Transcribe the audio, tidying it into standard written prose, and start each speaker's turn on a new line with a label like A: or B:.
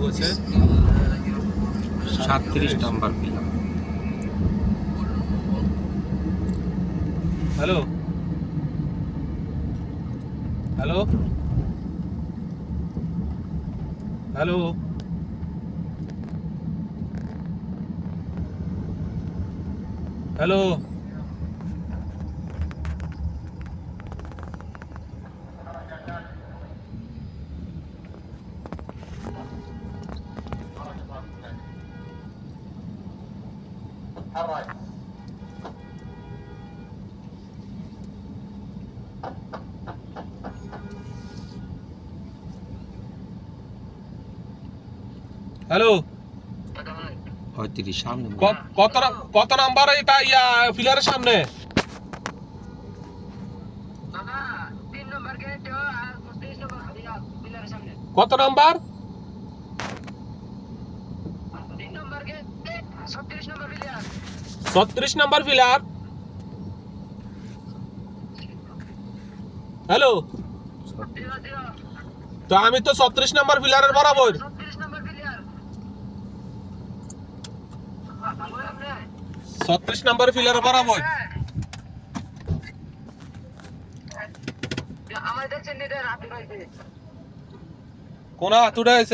A: হচ্ছে 37 number pillar. Hello hello hello hello hello
B: 35 সামনে
A: কত নাম্বার এটা পিলারের সামনে? কত নাম্বার? 36 number pillar. হ্যালো, তো আমি তো 36 নাম্বার পিলারের বরাবর। 36 নাম্বার পিলারের বরাবর। কোন হাত উঠাইছ?